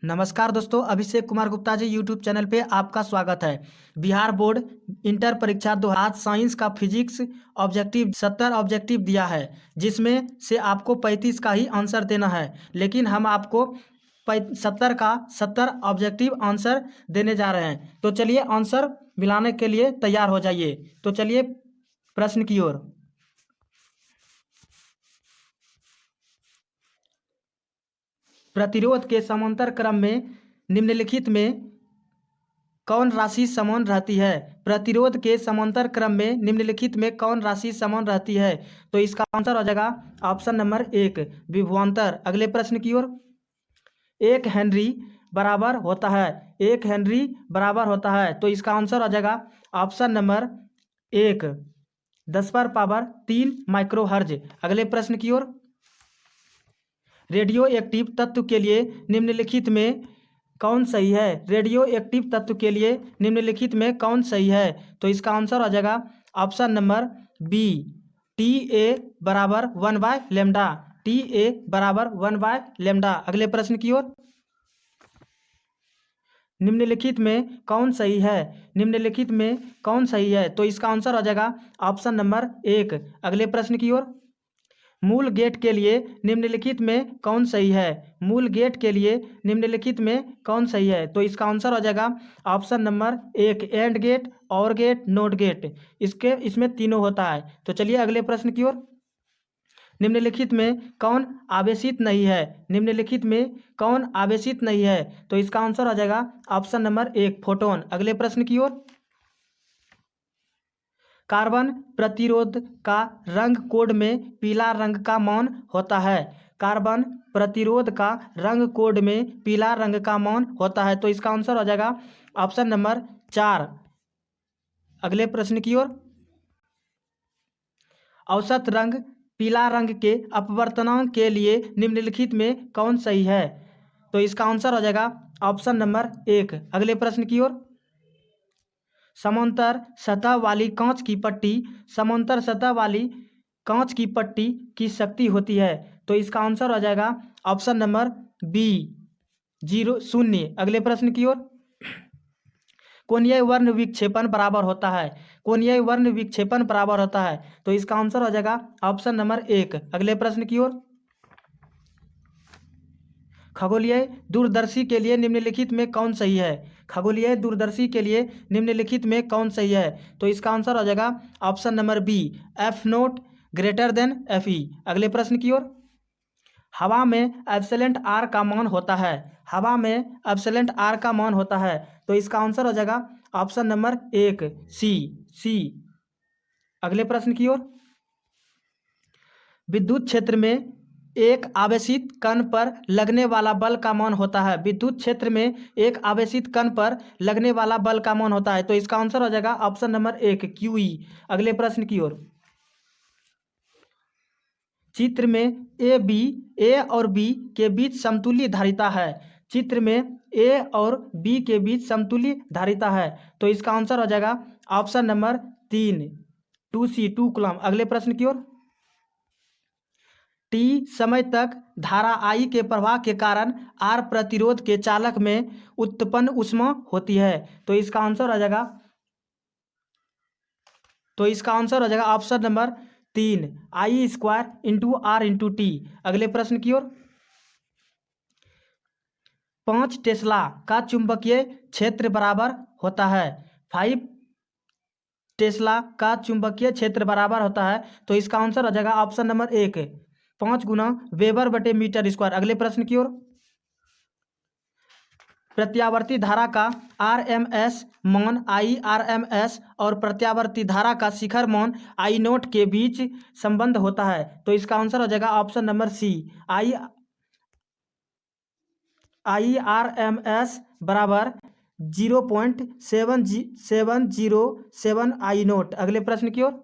नमस्कार दोस्तों, Abhishek Kumar Gupta ji YouTube channel पे आपका स्वागत है। बिहार बोर्ड इंटर परीक्षा दो आज साइंस का फिजिक्स ऑब्जेक्टिव 70 ऑब्जेक्टिव दिया है, जिसमें से आपको 35 का ही आंसर देना है। लेकिन हम आपको 70 का 70 ऑब्जेक्टिव आंसर देने जा रहे हैं। तो चलिए आंसर मिलाने के लिए तैयार हो जाइए। तो चलिए प्रश्न की ओर। प्रतिरोध के समांतर क्रम में निम्नलिखित में कौन राशि समान रहती है? प्रतिरोध के समांतर क्रम में निम्नलिखित में कौन राशि समान रहती है? तो इसका आंसर हो जाएगा ऑप्शन नंबर 1 विभवांतर। अगले प्रश्न की ओर। 1 हेनरी बराबर होता है 1 हेनरी बराबर होता है, तो इसका आंसर हो जाएगा ऑप्शन नंबर 1 10⁻³ माइक्रोहर्ज। अगले प्रश्न की ओर। रेडियो एक्टिव तत्व के लिए निम्नलिखित में कौन सही है? रेडियो एक्टिव तत्व के लिए निम्नलिखित में कौन सही है? तो इसका आंसर हो जाएगा ऑप्शन नंबर बी TA बराबर 1/λ। TA बराबर 1/λ। अगले प्रश्न की ओर। निम्नलिखित में कौन सही है? निम्नलिखित में कौन सही है? तो इसका आंसर हो जाएगा ऑप्शन नंबर 1। अगले प्रश्न की ओर। मूल गेट के लिए निम्नलिखित में कौन सही है? मूल गेट के लिए निम्नलिखित में कौन सही है? तो इसका आंसर हो जाएगा ऑप्शन नंबर 1 एंड गेट, और गेट, नोट गेट। इसमें तीनों होता है। तो चलिए अगले प्रश्न की ओर। निम्नलिखित में कौन आवेशित नहीं है? निम्नलिखित में कौन आवेशित नहीं है? तो इसका आंसर हो जाएगा ऑप्शन नंबर 1 फोटोन। अगले प्रश्न की ओर। कार्बन प्रतिरोध का रंग कोड में पीला रंग का मौन होता है। कार्बन प्रतिरोध का रंग कोड में पीला रंग का मौन होता है। तो इसका आंसर हो जाएगा ऑप्शन नंबर 4। अगले प्रश्न की ओर। औसत रंग पीला रंग के अपवर्तनांक के लिए निम्नलिखित में कौन सही है? तो इसका आंसर हो जाएगा ऑप्शन नंबर 1। अगले प्रश्न की ओर। समांतर सतह वाली कांच की पट्टी समांतर सतह वाली कांच की पट्टी की शक्ति होती है। तो इसका आंसर हो जाएगा ऑप्शन नंबर बी 0 अगले प्रश्न की ओर। कोणीय वर्ण विक्षेपण बराबर होता है। कोणीय वर्ण विक्षेपण बराबर होता है। तो इसका आंसर हो जाएगा ऑप्शन नंबर 1। अगले प्रश्न की ओर। खगोलीय दूरदर्शी के लिए निम्नलिखित में कौन सही है? खगोलीय दूरदर्शी के लिए निम्नलिखित में कौन सही है? तो इसका आंसर हो जाएगा option number B F0 greater than FE। अगले प्रश्न की ओर। हवा में एब्सोलेंट R का मान होता है। हवा में एब्सोलेंट R का मान होता है। तो इसका आंसर हो जाएगा ऑप्शन नंबर 1 सी। अगले प्रश्न की ओर। विद्युत क्षेत्र में एक आवेशित कण पर लगने वाला बल का मान होता है। विद्युत क्षेत्र में एक आवेशित कण पर लगने वाला बल का मान होता है। तो इसका आंसर हो जाएगा ऑप्शन नंबर 1 QE। अगले प्रश्न की ओर। चित्र में A और B के बीच समतुल्य धारिता है। चित्र में A और B के बीच समतुल्य धारिता है। तो इसका आंसर हो जाएगा ऑप्शन नंबर 3 2C 2 कूलम। अगले प्रश्न की ओर। T समय तक धारा I के प्रवाह के कारण R प्रतिरोध के चालक में उत्पन्न ऊष्मा होती है। तो इसका आंसर हो जाएगा option number 3 I² × R × T। अगले प्रश्न की ओर। 5 टेस्ला का चुंबकीय क्षेत्र बराबर होता है। 5 टेस्ला का चुंबकीय क्षेत्र बराबर होता है। तो इसका आंसर हो जाएगा ऑप्शन नंबर 1 5 × Wb/m²। अगले प्रश्न की ओर। प्रत्यावर्ती धारा का RMS मान IRMS और प्रत्यावर्ती धारा का शिखर मान I0 के बीच संबंध होता है। तो इसका आंसर हो जाएगा ऑप्शन नंबर सी IRMS बराबर 0.707 I0। अगले प्रश्न की ओर।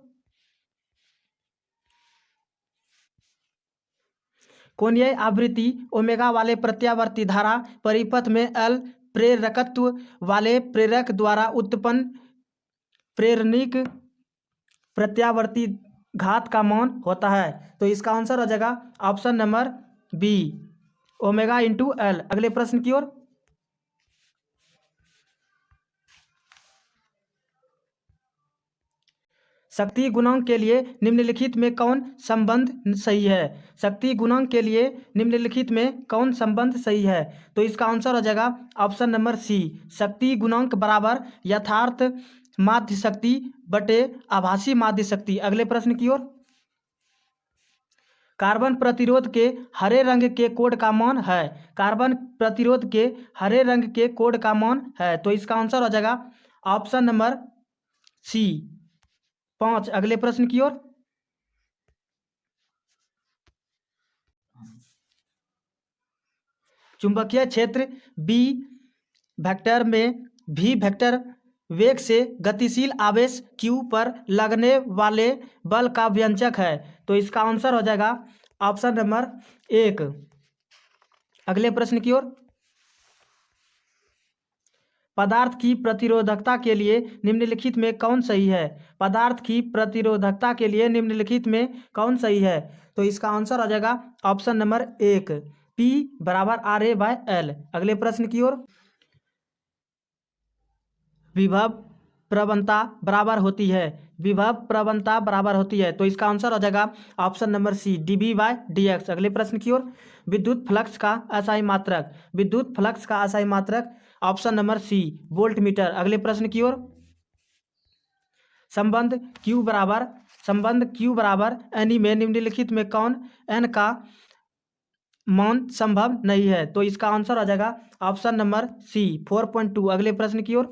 कोणीय आवृत्ति ओमेगा वाले प्रत्यावर्ती धारा परिपथ में L प्रेरकत्व वाले प्रेरक द्वारा उत्पन्न प्रेरणिक प्रत्यावर्ती घात का मान होता है। तो इसका आंसर हो जाएगा option number B omega × L। अगले प्रश्न की ओर। शक्ति गुणांक के लिए निम्नलिखित में कौन संबंध सही है? शक्ति गुणांक के लिए निम्नलिखित में कौन संबंध सही है? तो इसका आंसर हो जाएगा ऑप्शन नंबर सी, शक्ति गुणांक बराबर यथार्थ माध्य शक्ति बटे आभासी माध्य शक्ति। अगले प्रश्न की ओर। कार्बन प्रतिरोध के हरे रंग के कोड का मान है। कार्बन प्रतिरोध के हरे रंग के कोड का मान है, तो इसका आंसर हो जाएगा ऑप्शन नंबर सी 5। अगले प्रश्न की ओर। चुंबकीय क्षेत्र बी वेक्टर में भी वेक्टर वेग से गतिशील आवेश q पर लगने वाले बल का व्यंजक है, तो इसका आंसर हो जाएगा ऑप्शन नंबर 1। अगले प्रश्न की ओर। पदार्थ की प्रतिरोधकता के लिए निम्नलिखित में कौन सही है? पदार्थ की प्रतिरोधकता के लिए निम्नलिखित में कौन सही है? तो इसका आंसर आ जाएगा ऑप्शन नंबर 1, P बराबर RA/L। अगले प्रश्न की ओर। विभव प्रवणता बराबर होती है। विभव प्रवणता बराबर होती है, तो इसका आंसर हो जाएगा ऑप्शन नंबर सी, dB/dx। अगले प्रश्न की ओर। विद्युत फ्लक्स का असाई मात्रक। विद्युत फ्लक्स का असाई मात्रक option number C, volt metre. अगले प्रश्न की ओर। संबंध Q बराबर N में निम्नलिखित में कौन n का मान संभव नहीं है? तो इसका आंसर आ जाएगा ऑप्शन नंबर सी, 4.2। अगले प्रश्न की ओर।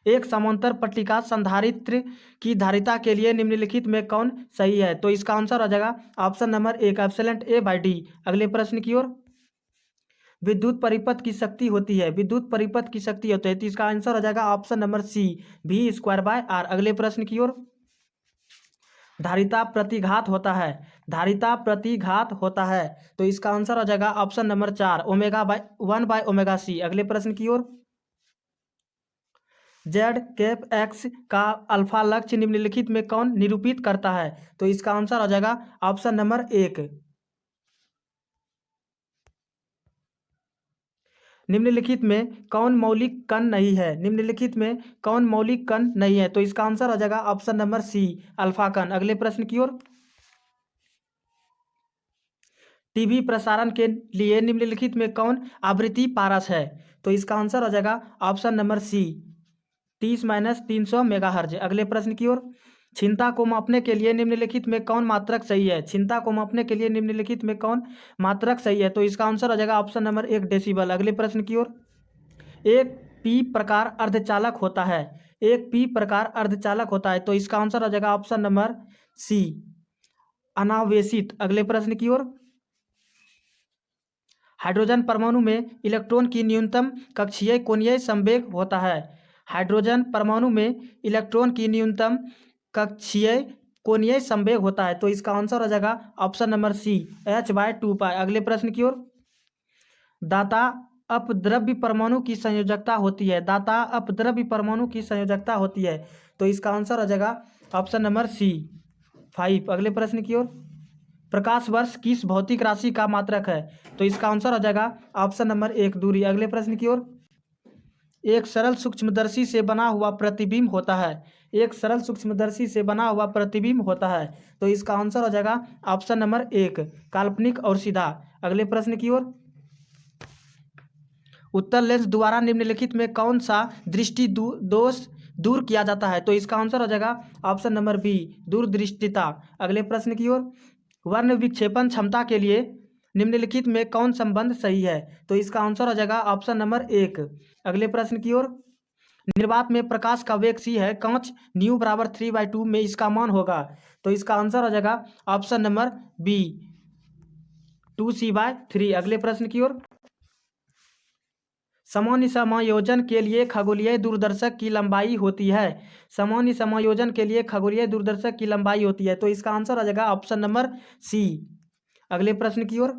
एक समांतर पट्टिका संधारित्र की धारिता के लिए निम्नलिखित में कौन सही है? तो इसका आंसर आ जाएगा ऑप्शन नंबर 1, एप्सिलॉन A/d। अगले प्रश्न की ओर। विद्युत परिपथ की शक्ति होती है। विद्युत परिपथ की शक्ति होती है, तो इसका आंसर हो जाएगा ऑप्शन नंबर सी, V²/R। अगले प्रश्न की ओर। धारिता प्रतिघात होता है। धारिता प्रतिघात होता है, तो इसका आंसर हो जाएगा ऑप्शन नंबर 4, ω/1/ωc। अगले प्रश्न की ओर। Z∠X का अल्फा लक्ष्य निम्नलिखित में कौन निरूपित करता है? तो इसका आंसर हो जाएगा ऑप्शन नंबर 1। निम्नलिखित में कौन मौलिक कण नहीं है? निम्नलिखित में कौन मौलिक कण नहीं है? तो इसका आंसर हो जाएगा ऑप्शन नंबर सी, अल्फा कण। अगले प्रश्न की ओर। टीवी प्रसारण के लिए निम्नलिखित में कौन आवृत्ति पारस है? तो इसका आंसर हो जाएगा ऑप्शन नंबर सी, 30-300 मेगाहर्ज। अगले प्रश्न की ओर। क्षमता को मापने के लिए निम्नलिखित में कौन मात्रक सही है? क्षमता को मापने के लिए निम्नलिखित में कौन मात्रक सही है? तो इसका आंसर हो जाएगा ऑप्शन नंबर 1, डेसिबल। अगले प्रश्न की ओर। एक पी प्रकार अर्धचालक होता है। एक पी प्रकार अर्धचालक होता है, तो इसका आंसर हो जाएगा ऑप्शन नंबर सी, अनावेशित। अगले प्रश्न की ओर। हाइड्रोजन परमाणु में इलेक्ट्रॉन की न्यूनतम कक्षीय कोणीय संवेग होता है। हाइड्रोजन परमाणु में इलेक्ट्रॉन की न्यूनतम कक्षीय कोणीय संवेग होता है, तो इसका आंसर हो जाएगा ऑप्शन नंबर सी, h/2π। अगले प्रश्न की ओर। दाता अपद्रव्य परमाणु की संयोजकता होती है। दाता अपद्रव्य परमाणु की संयोजकता होती है, तो इसका आंसर हो जाएगा ऑप्शन नंबर सी, 5। अगले प्रश्न की ओर। प्रकाश वर्ष किस भौतिक राशि का मात्रक है? तो इसका आंसर हो जाएगा ऑप्शन नंबर 1, दूरी। अगले प्रश्न की ओर। एक सरल सूक्ष्मदर्शी से बना हुआ प्रतिबिंब होता है। एक सरल सूक्ष्मदर्शी से बना हुआ प्रतिबिंब होता है, तो इसका आंसर हो जाएगा ऑप्शन नंबर 1, काल्पनिक और सीधा। अगले प्रश्न की ओर। उत्तल लेंस द्वारा निम्नलिखित में कौन सा दृष्टि दोष दूर किया जाता है? तो इसका आंसर हो जाएगा ऑप्शन नंबर बी, दूरदृष्टिता। अगले प्रश्न की ओर। वर्ण विक्षेपण क्षमता के लिए निम्नलिखित में कौन संबंध सही है? तो इसका आंसर हो जाएगा ऑप्शन नंबर 1। अगले प्रश्न की ओर। निर्वात में प्रकाश का वेग c है, कांच ν बराबर 3/2 में इसका मान होगा, तो इसका आंसर हो जाएगा ऑप्शन नंबर बी, 2c/3। अगले प्रश्न की ओर। सामान्य समायोजन के लिए खगोलीय दूरदर्शक की लंबाई होती है। सामान्य समायोजन के लिए खगोलीय दूरदर्शक की लंबाई होती है, तो इसका आंसर आ जाएगा ऑप्शन नंबर सी। अगले प्रश्न की ओर।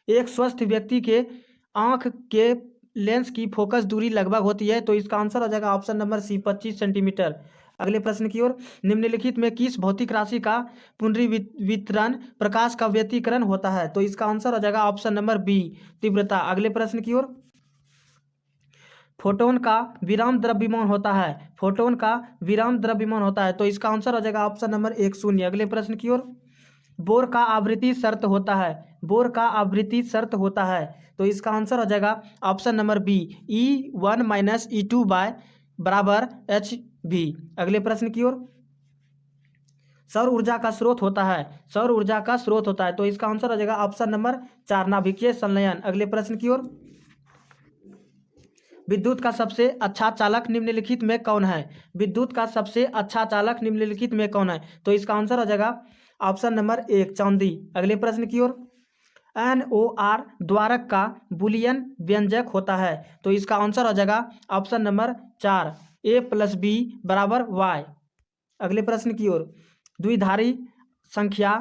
एक स्वस्थ व्यक्ति के आंख के लेंस की फोकस दूरी लगभग होती है, तो इसका आंसर आ जाएगा ऑप्शन नंबर सी, 25 सेंटीमीटर। अगले प्रश्न की ओर। निम्नलिखित में किस भौतिक राशि का पुनर्वितरण प्रकाश का व्यतिकरण होता है? तो इसका आंसर आ जाएगा ऑप्शन नंबर बी, तीव्रता। अगले प्रश्न की ओर। फोटोन का विराम द्रव्यमान होता है। फोटोन का विराम द्रव्यमान होता है, तो इसका आंसर हो जाएगा ऑप्शन नंबर 1 शून्य। अगले प्रश्न की ओर। बोर का आवृत्ति शर्त होता है। बोर का आवृत्ति शर्त होता है, तो इसका आंसर हो जाएगा option number B E1 minus E2 by बराबर HV। अगले प्रश्न की ओर। सौर ऊर्जा का स्रोत होता है। सौर ऊर्जा का स्रोत होता है, तो इसका आंसर हो जाएगा ऑप्शन नंबर 4 नाभिकीय संलयन। अगले प्रश्न की ओर। विद्युत का सबसे अच्छा चालक निम्नलिखित में कौन है। विद्युत का सबसे अच्छा चालक निम्नलिखित में कौन है, तो इसका आंसर हो जाएगा ऑप्शन नंबर 1 चांदी। अगले प्रश्न की ओर। NOR द्वारक का बुलियन व्यंजक होता है, तो इसका आंसर हो जाएगा ऑप्शन नंबर 4 A + B बराबर Y। अगले प्रश्न की ओर। द्विधारी संख्या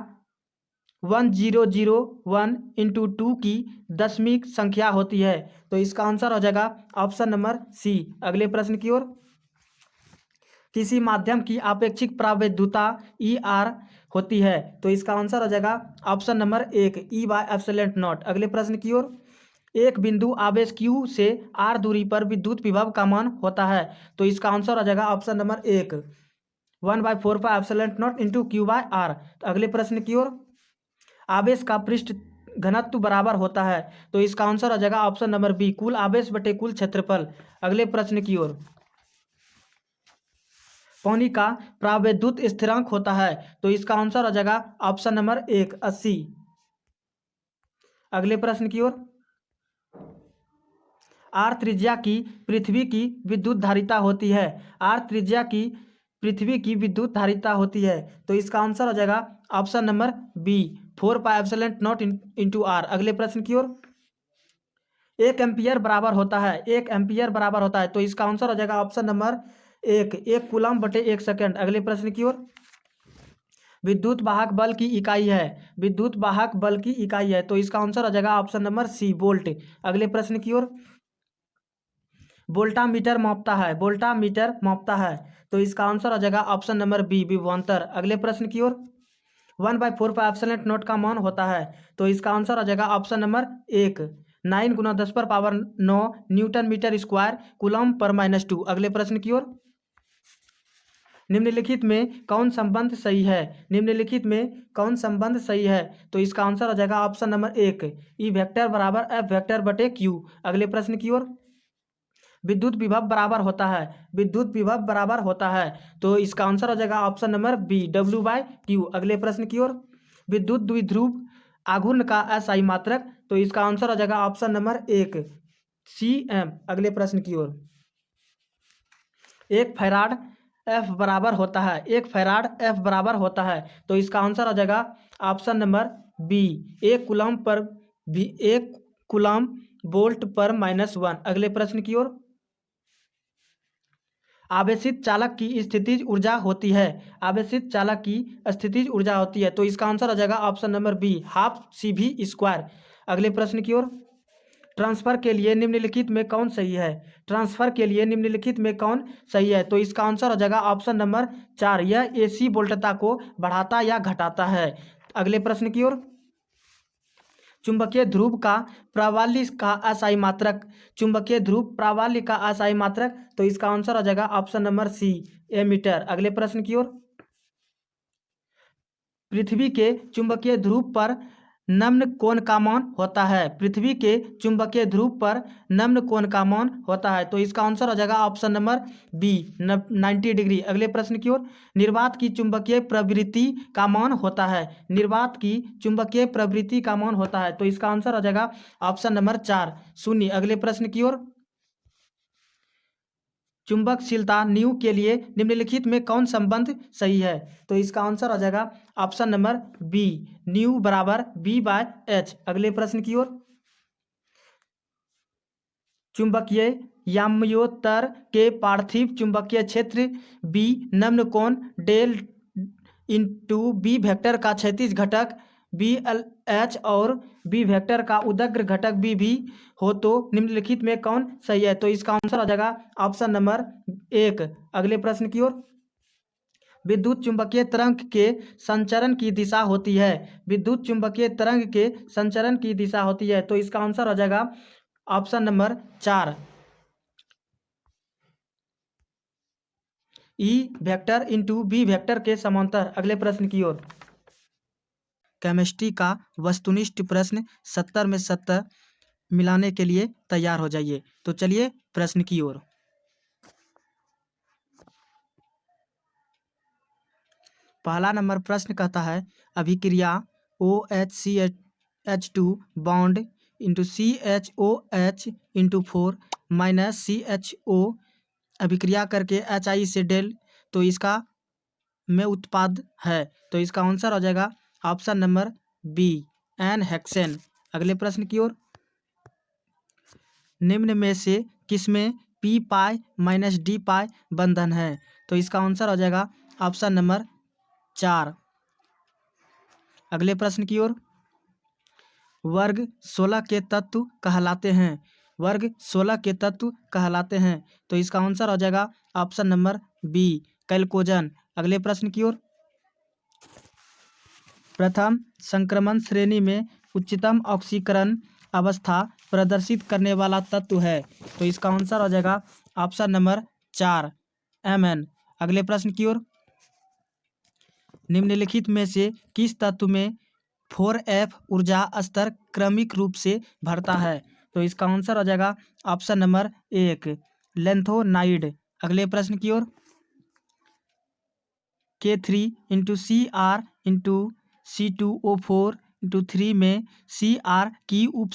1001 इंटू 2 की दशमिक संख्या होती है, तो इसका आंसर हो जाएगा ऑप्शन नंबर C। अगले प्रश्न की ओर। किसी माध्यम की आपेक्षिक प्रावैधुता ER होती है, तो इसका आंसर हो जाएगा ऑप्शन नंबर 1 E/ε0। अगले प्रश्न की ओर। एक बिंदु आवेश Q से R दूरी पर विद्युत विभव का मान होता है, तो इसका आंसर हो जाएगा ऑप्शन नंबर 1 1/4πε0 इंटू Q/R। अगले प्रश्न की ओर। आवेश का पृष्ठ घनत्व बराबर होता है, तो इसका आंसर हो जाएगा ऑप्शन नंबर बी कुल आवेश बटे कुल क्षेत्रफल। अगले प्रश्न की ओर। पानी का प्रावैद्युत स्थिरांक होता है, तो इसका आंसर हो जाएगा ऑप्शन नंबर 1 80। अगले प्रश्न की ओर। R त्रिज्या की पृथ्वी की विद्युत धारिता होती है। R त्रिज्या की पृथ्वी की विद्युत धारिता होती है, तो इसका आंसर हो जाएगा option number B 4πε0 into R। अगले प्रश्न की ओर। 1 एम्पियर बराबर होता है। 1 एम्पियर बराबर होता है, तो इसका आंसर हो जाएगा ऑप्शन नंबर 1 कूलम बटे 1 सेकेंड। अगले प्रश्न की ओर। विद्युत वाहक बल की इकाई है। विद्युत वाहक बल की इकाई है, तो इसका आंसर हो जाएगा ऑप्शन नंबर सी वोल्ट। अगले प्रश्न की ओर। वोल्टामीटर मापता है। वोल्टामीटर मापता है, तो इसका आंसर हो जाएगा ऑप्शन नंबर बी विभवांतर। अगले प्रश्न की ओर। 1/4πε0 का मान होता है, तो इसका आंसर हो जाएगा option number 1 9 × 10⁻9 newton metre square coulomb पर -2। अगले प्रश्न की ओर। निम्नलिखित में कौन संबंध सही है। निम्नलिखित में कौन संबंध सही है, तो इसका आंसर हो जाएगा ऑप्शन नंबर 1 E वेक्टर बराबर F वेक्टर बटे Q। अगले प्रश्न की ओर। विद्युत विभव बराबर होता है। विद्युत विभव बराबर होता है, तो इसका आंसर हो जाएगा ऑप्शन नंबर बी W/Q। अगले प्रश्न की ओर। विद्युत द्विध्रुव आघूर्ण का SI मात्रक, तो इसका आंसर हो जाएगा ऑप्शन नंबर 1 cm। अगले प्रश्न की ओर। 1 फैराड F बराबर होता है। 1 फैराड F बराबर होता है, तो इसका आंसर हो जाएगा option number B 1 coulomb per भी 1 कूलम वोल्ट पर -1। अगले प्रश्न की ओर। आवेशित चालक की स्थितिज ऊर्जा होती है। आवेशित चालक की स्थितिज ऊर्जा होती है, तो इसका आंसर हो जाएगा ऑप्शन नंबर बी ½ CV²। अगले प्रश्न की ओर। ट्रांसफर के लिए निम्नलिखित में कौन सही है। ट्रांसफर के लिए निम्नलिखित में कौन सही है, तो इसका आंसर हो जाएगा ऑप्शन नंबर 4 यह AC वोल्टता को बढ़ाता या घटाता है। अगले प्रश्न की ओर। चुंबकीय ध्रुव का प्रावल्य का SI मात्रक। चुंबकीय ध्रुव प्रावल्य का SI मात्रक, तो इसका आंसर हो जाएगा ऑप्शन नंबर सी एमीटर। अगले प्रश्न की ओर। पृथ्वी के चुंबकीय ध्रुव पर नम्न कोण का मान होता है। पृथ्वी के चुंबकीय ध्रुव पर नम्न कोण का मान होता है, तो इसका आंसर हो जाएगा ऑप्शन नंबर बी 90 डिग्री। अगले प्रश्न की ओर। निर्वात की चुंबकीय प्रवृत्ति का मान होता है। निर्वात की चुंबकीय प्रवृत्ति का मान होता है, तो इसका आंसर हो जाएगा ऑप्शन नंबर 4 शून्य। अगले प्रश्न की ओर। चुंबकशीलता न्यू के लिए निम्नलिखित में कौन संबंध सही है, तो इसका आंसर हो जाएगा ऑप्शन नंबर बी न्यू बराबर B/H। अगले प्रश्न की ओर। चुंबकीय याम्योत्तर के पार्थिव चुंबकीय क्षेत्र B नम्न कोण डेल इंटू B वेक्टर का क्षैतिज घटक BLH और B वेक्टर का उदग्र घटक B भी हो, तो निम्नलिखित में कौन सही है, तो इसका आंसर हो जाएगा ऑप्शन नंबर 1। अगले प्रश्न की ओर। विद्युत चुंबकीय तरंग के संचरण की दिशा होती है। विद्युत चुंबकीय तरंग के संचरण की दिशा होती है, तो इसका आंसर हो जाएगा option number 4 E vector into B vector के समांतर। अगले प्रश्न की ओर। केमिस्ट्री का वस्तुनिष्ठ प्रश्न 70 में 70 मिलाने के लिए तैयार हो जाइए। तो चलिए प्रश्न की ओर। पहला नंबर प्रश्न कहता है अभिक्रिया OHCH2 bond into CHOH into 4 minus CHO अभिक्रिया करके HI से डेल, तो इसका में उत्पाद है। तो इसका आंसर हो जाएगा option number B n hexane. अगले प्रश्न की ओर। निम्न में से किसमें P pi minus D pi बंधन है? तो इसका आंसर हो जाएगा ऑप्शन नंबर 4। अगले प्रश्न की ओर। वर्ग 16 के तत्व कहलाते हैं। वर्ग 16 के तत्व कहलाते हैं। तो इसका आंसर हो जाएगा ऑप्शन नंबर बी कैल्कोजन। अगले प्रश्न की ओर। प्रथम संक्रमण श्रेणी में उच्चतम ऑक्सीकरण अवस्था प्रदर्शित करने वाला तत्व है। तो इसका आंसर हो जाएगा ऑप्शन नंबर 4 Mn। अगले प्रश्न की ओर। निम्नलिखित में से किस तत्व में 4F ऊर्जा स्तर क्रमिक रूप से बढ़ता है? तो इसका आंसर हो जाएगा ऑप्शन नंबर 1 लेंथोनाइड। अगले प्रश्न की ओर। K3 into CR into C2O4 into 3 में CR की उप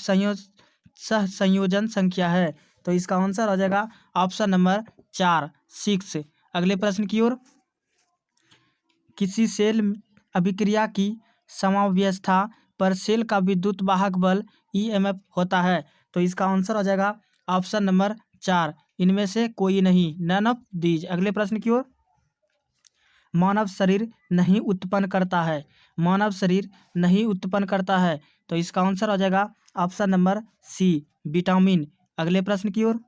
संयोजन संख्या है। तो इसका आंसर हो जाएगा ऑप्शन नंबर 4 6। अगले प्रश्न की ओर। किसी सेल अभिक्रिया की समाव्यवस्था पर सेल का विद्युत वाहक बल EMF होता है। तो इसका आंसर हो जाएगा ऑप्शन नंबर 4 इनमें से कोई नहीं, नन ऑफ दीज। अगले प्रश्न की ओर। मानव शरीर नहीं उत्पन्न करता है। मानव शरीर नहीं उत्पन्न करता है। तो इसका आंसर हो जाएगा ऑप्शन नंबर सी विटामिन। अगले प्रश्न की ओर।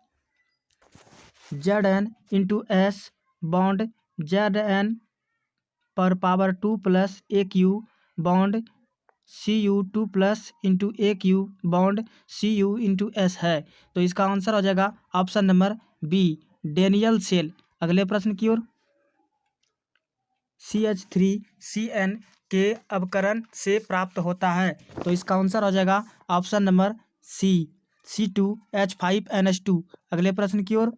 Zn into S bond Zn पर power 2 plus AQ bond Cu2 plus into AQ bond Cu into S है। तो इसका आंसर हो जाएगा option number B Daniell cell. अगले प्रश्न की ओर। CH3CN के अवकरण से प्राप्त होता है। तो इसका आंसर हो जाएगा ऑप्शन नंबर सी C2H5NH2। अगले प्रश्न की ओर।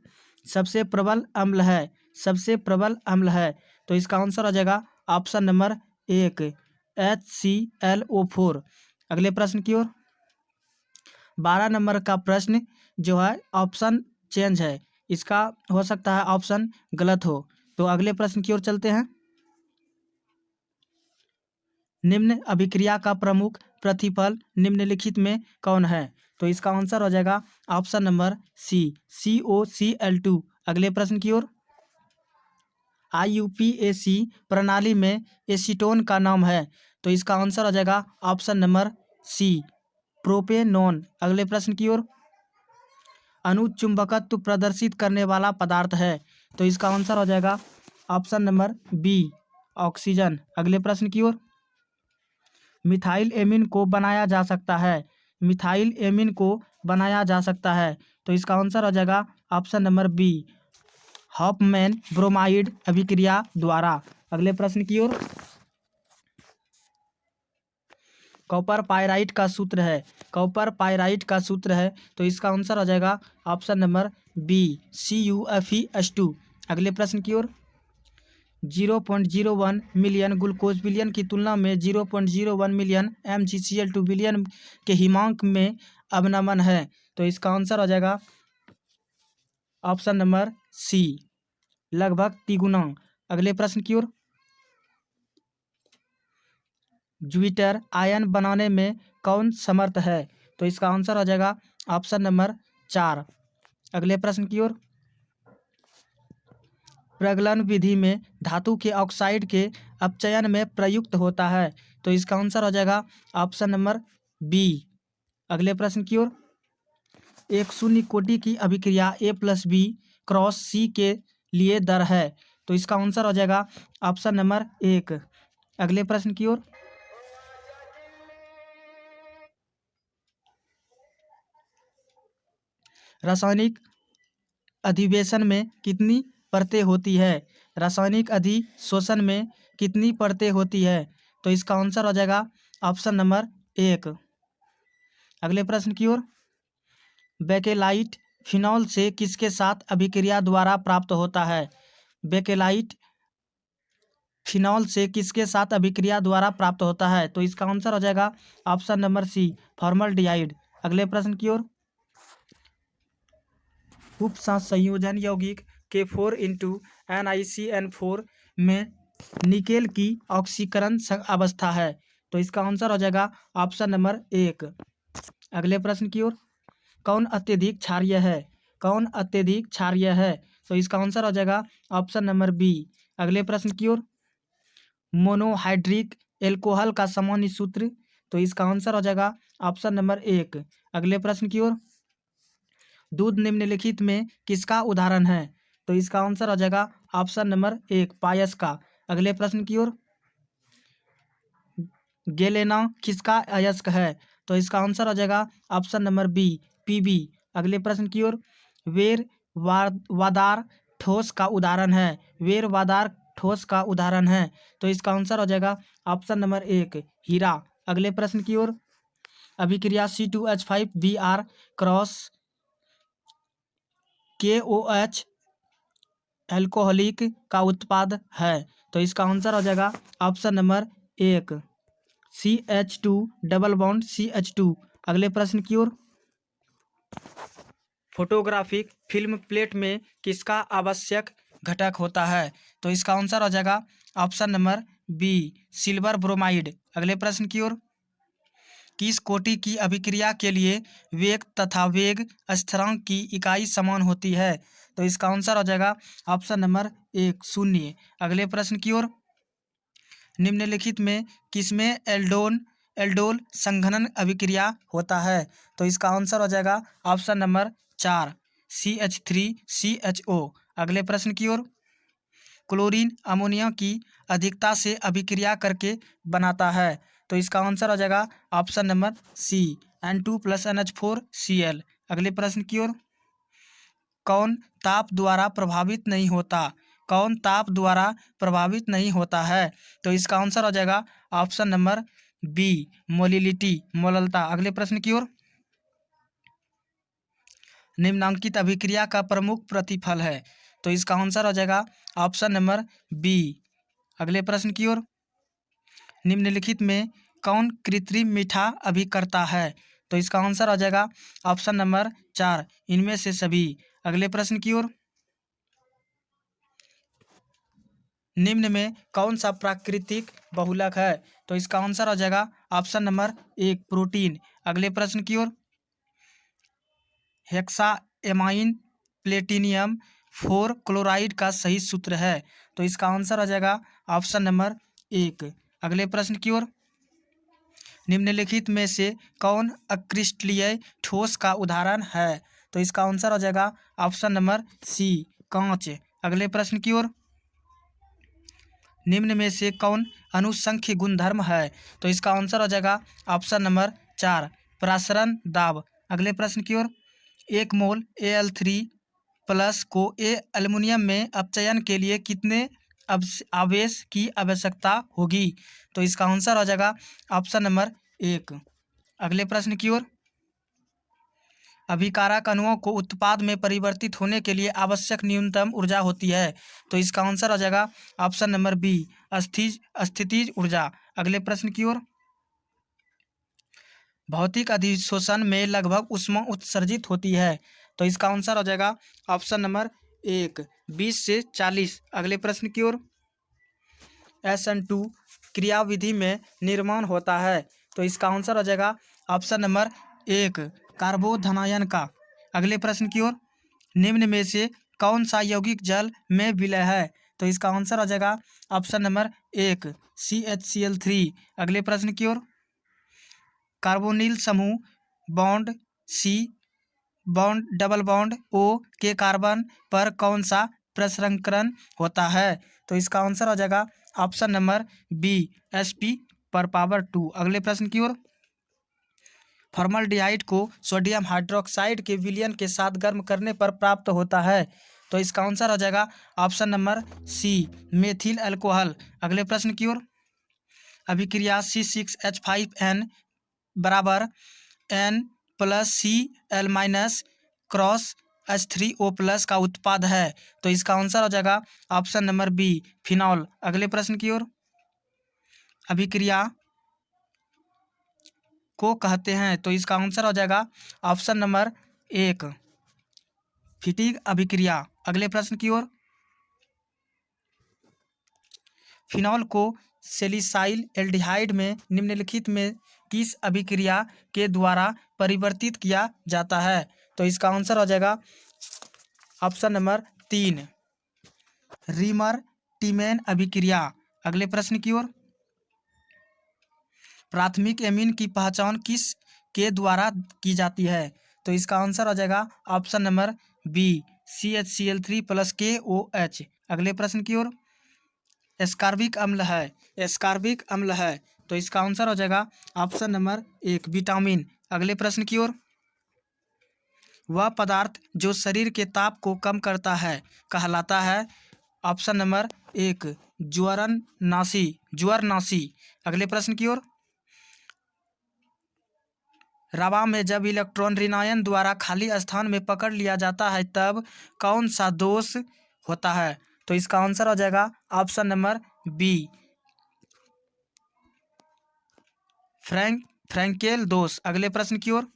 सबसे प्रबल अम्ल है। सबसे प्रबल अम्ल है। तो इसका आंसर हो जाएगा ऑप्शन नंबर 1 HClO4। अगले प्रश्न की ओर। 12 नंबर का प्रश्न जो है ऑप्शन चेंज है, इसका हो सकता है ऑप्शन गलत हो। तो अगले प्रश्न की ओर चलते हैं। निम्न अभिक्रिया का प्रमुख प्रतिफल निम्नलिखित में कौन है? तो इसका आंसर हो जाएगा ऑप्शन नंबर सी COCl2। अगले प्रश्न की ओर। IUPAC प्रणाली में एसीटोन का नाम है। तो इसका आंसर हो जाएगा ऑप्शन नंबर सी प्रोपेनोन। अगले प्रश्न की ओर। अनुचुंबकत्व प्रदर्शित करने वाला पदार्थ है। तो इसका आंसर हो जाएगा ऑप्शन नंबर बी ऑक्सीजन। अगले प्रश्न की ओर। मिथाइल एमीन को बनाया जा सकता है। मिथाइल एमीन को बनाया जा सकता है। तो इसका आंसर हो जाएगा option number B Hofmann bromide अभिक्रिया द्वारा। अगले प्रश्न की ओर। कॉपर पाइराइट का सूत्र है। कॉपर पाइराइट का सूत्र है। तो इसका आंसर हो जाएगा ऑप्शन नंबर बी CuFeS2। अगले प्रश्न की ओर। 0.01 मिलियन ग्लूकोज बिलियन की तुलना में 0.01 मिलियन MgCl2 बिलियन के हिमांक में अवनमन है। तो इसका आंसर हो जाएगा ऑप्शन नंबर सी लगभग तिगुना। अगले प्रश्न की ओर। ज्यूपिटर आयन बनाने में कौन समर्थ है? तो इसका आंसर हो जाएगा ऑप्शन नंबर 4। अगले प्रश्न की ओर। प्रगलन विधि में धातु के ऑक्साइड के अपचयन में प्रयुक्त होता है। तो इसका आंसर हो जाएगा ऑप्शन नंबर बी। अगले प्रश्न की ओर। एक शून्य कोटि की अभिक्रिया A+B क्रॉस C के लिए दर है। तो इसका आंसर हो जाएगा ऑप्शन नंबर 1। अगले प्रश्न की ओर। रासायनिक अधिवेशन में कितनी परतें होती है? रासायनिक अधिशोषण में कितनी परतें होती है? तो इसका आंसर हो जाएगा ऑप्शन नंबर 1। अगले प्रश्न की ओर। बेकेलाइट फिनॉल से किसके साथ अभिक्रिया द्वारा प्राप्त होता है? बेकेलाइट फिनॉल से किसके साथ अभिक्रिया द्वारा प्राप्त होता है? तो इसका आंसर हो जाएगा ऑप्शन नंबर सी, फॉर्मल्डिहाइड। अगले प्रश्न की ओर। उपसंयोजन यौगिक K4 इंटू NiCN4 में निकेल की ऑक्सीकरण अवस्था है। तो इसका आंसर हो जाएगा ऑप्शन नंबर 1। अगले प्रश्न की ओर। कौन अत्यधिक क्षारीय है? कौन अत्यधिक क्षारीय है? तो इसका आंसर हो जाएगा ऑप्शन नंबर बी। अगले प्रश्न की ओर। मोनोहाइड्रिक एल्कोहल का सामान्य सूत्र? तो इसका आंसर हो जाएगा ऑप्शन नंबर 1। अगले प्रश्न की ओर। दूध निम्नलिखित में किसका उदाहरण है? तो इसका आंसर हो जाएगा ऑप्शन नंबर 1, पायस का। अगले प्रश्न की ओर। गेलेना किसका अयस्क है? तो इसका आंसर हो जाएगा ऑप्शन नंबर बी, पीबी। अगले प्रश्न की ओर। वादार ठोस का उदाहरण है? वादार ठोस का उदाहरण है? तो इसका आंसर हो जाएगा ऑप्शन नंबर 1, हीरा। अगले प्रश्न की ओर। अभिक्रिया C2H5Br क्रॉस KOH एल्कोहलिक का उत्पाद है? तो इसका आंसर हो जाएगा option number 1, CH2 double bond CH2। अगले प्रश्न की ओर। फोटोग्राफिक फिल्म प्लेट में किसका आवश्यक घटक होता है? तो इसका आंसर हो जाएगा option number B, silver bromide. अगले प्रश्न की ओर। किस कोटि की अभिक्रिया के लिए वेग तथा वेग स्थिरांक की इकाई समान होती है? तो इसका आंसर हो जाएगा ऑप्शन नंबर 1, शून्य। अगले प्रश्न की ओर। निम्नलिखित में किसमें एल्डोल संघनन अभिक्रिया होता है? तो इसका आंसर हो जाएगा ऑप्शन नंबर 4, CH3CHO। अगले प्रश्न की ओर। क्लोरीन अमोनिया की अधिकता से अभिक्रिया करके बनाता है? तो इसका आंसर हो जाएगा ऑप्शन नंबर सी, N2+NH4Cl। अगले प्रश्न की ओर। कौन ताप द्वारा प्रभावित नहीं होता? कौन ताप द्वारा प्रभावित नहीं होता है? तो इसका आंसर हो जाएगा ऑप्शन नंबर बी, मोलिलिटी, मोललता। अगले प्रश्न की ओर। निम्नांकित अभिक्रिया का प्रमुख प्रतिफल है? तो इसका आंसर हो जाएगा ऑप्शन नंबर बी। अगले प्रश्न की ओर। निम्नलिखित में कौन कृत्रिम मीठा अभिकर्ता है? तो इसका आंसर हो जाएगा ऑप्शन नंबर 4, इनमें से सभी। अगले प्रश्न की ओर। निम्न में कौन सा प्राकृतिक बहुलक है? तो इसका आंसर हो जाएगा ऑप्शन नंबर 1, प्रोटीन। अगले प्रश्न की ओर। हेक्साएमाइन प्लेटिनियम 4 क्लोराइड का सही सूत्र है? तो इसका आंसर हो जाएगा ऑप्शन नंबर 1। अगले प्रश्न की ओर। निम्नलिखित में से कौन अक्रिस्टलीय ठोस का उदाहरण है? तो इसका आंसर हो जाएगा ऑप्शन नंबर सी, कांच। अगले प्रश्न की ओर। निम्न में से कौन अनुसंख्य गुणधर्म है? तो इसका आंसर हो जाएगा ऑप्शन नंबर 4, प्रसरण दाब। अगले प्रश्न की ओर। 1 मोल Al3+ को एल्युमिनियम में अपचयन के लिए कितने आवेश की आवश्यकता होगी? तो इसका आंसर हो जाएगा ऑप्शन नंबर 1। अगले प्रश्न की ओर। अभिकारक अणुओं को उत्पाद में परिवर्तित होने के लिए आवश्यक न्यूनतम ऊर्जा होती है? तो इसका आंसर हो जाएगा ऑप्शन नंबर बी, स्थितिज ऊर्जा। अगले प्रश्न की ओर। भौतिक अधिशोषण में लगभग ऊष्मा उत्सर्जित होती है? तो इसका आंसर हो जाएगा ऑप्शन नंबर 1, 20 से 40। अगले प्रश्न की ओर। SN2 क्रियाविधि में निर्माण होता है? तो इसका आंसर हो जाएगा ऑप्शन नंबर 1, कार्बोधनायन का। अगले प्रश्न की ओर। निम्न में से कौन सा यौगिक जल में विलय है? तो इसका आंसर हो जाएगा ऑप्शन नंबर 1, CHCl3। अगले प्रश्न की ओर। कार्बोनिल समूह bond C bond double bond O के कार्बन पर कौन सा प्रसंस्करण होता है? तो इसका आंसर हो जाएगा ऑप्शन नंबर बी, Sp/2। अगले प्रश्न की ओर। फॉर्मल्डिहाइड को सोडियम हाइड्रोक्साइड के विलयन के साथ गर्म करने पर प्राप्त होता है? तो इसका आंसर हो जाएगा option number C, methyl alcohol. अगले प्रश्न की ओर। अभिक्रिया C6H5N बराबर N+Cl- क्रॉस H3O+ का उत्पाद है। तो इसका आंसर हो जाएगा ऑप्शन नंबर बी, फिनॉल। अगले प्रश्न की ओर। अभिक्रिया को कहते हैं, तो इसका आंसर हो जाएगा ऑप्शन नंबर एक, फिटिग अभिक्रिया। अगले प्रश्न की ओर। फिनॉल को सेलिसाइल एल्डिहाइड में निम्नलिखित में किस अभिक्रिया के द्वारा परिवर्तित किया जाता है? तो इसका आंसर हो जाएगा ऑप्शन नंबर तीन, रीमर टीमैन अभिक्रिया। अगले प्रश्न की ओर। प्राथमिक एमीन की पहचान किस के द्वारा की जाती है? तो इसका आंसर हो जाएगा ऑप्शन नंबर बी, CHCl3+KOH। अगले प्रश्न की ओर। एस्कॉर्बिक अम्ल है, एस्कॉर्बिक अम्ल है, तो इसका आंसर हो जाएगा ऑप्शन नंबर एक, विटामिन। अगले प्रश्न की ओर। वह पदार्थ जो शरीर के ताप को कम करता है कहलाता है? ऑप्शन नंबर एक, ज्वरनाशी, ज्वरनाशी। अगले प्रश्न की ओर। रवा में जब इलेक्ट्रॉन ऋणायन द्वारा खाली स्थान में पकड़ लिया जाता है तब कौन सा दोष होता है? तो इसका आंसर हो जाएगा ऑप्शन नंबर बी, फ्रैंकेल दोष। अगले प्रश्न की ओर।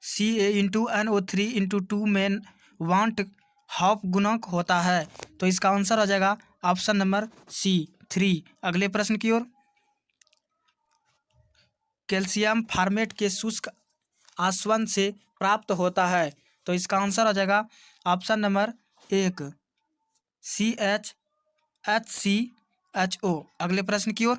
Ca*NO3*2 में वांट हॉफ गुणक होता है, तो इसका आंसर हो जाएगा ऑप्शन नंबर सी, 3। अगले प्रश्न की ओर। कैल्शियम फार्मेट के शुष्क आसवन से प्राप्त होता है, तो इसका आंसर हो जाएगा ऑप्शन नंबर एक, CHHCHO। अगले प्रश्न की ओर।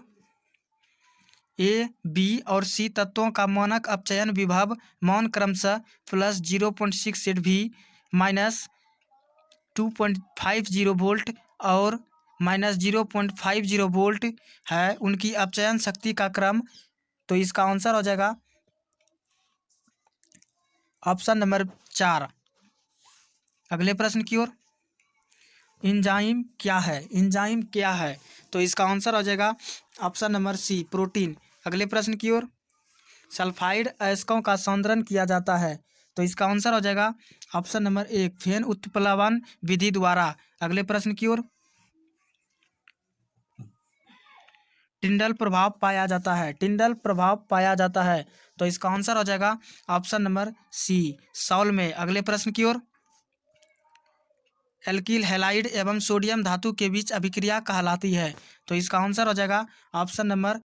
ए, बी और सी तत्वों का मानक अपचयन विभव मान क्रमशः +0.6 V -2.50 वोल्ट और -0.50 वोल्ट है। उनकी अपचयन शक्ति का क्रम, तो इसका आंसर हो जाएगा ऑप्शन नंबर 4। अगले प्रश्न की ओर। एंजाइम क्या है, एंजाइम क्या है? तो इसका आंसर हो जाएगा ऑप्शन नंबर सी, प्रोटीन। अगले प्रश्न की ओर। सल्फाइड अयस्कों का सौंदर्यन किया जाता है, तो इसका आंसर हो जाएगा ऑप्शन नंबर एक, फेन उत्प्लवन विधि द्वारा। अगले प्रश्न की ओर। टिंडल प्रभाव पाया जाता है, टिंडल प्रभाव पाया जाता है, तो इसका आंसर हो जाएगा ऑप्शन नंबर सी, सॉल में। अगले प्रश्न की ओर। एल्किल हैलाइड एवं सोडियम धातु के बीच अभिक्रिया कहलाती है, तो इसका आंसर हो जाएगा ऑप्शन नंबर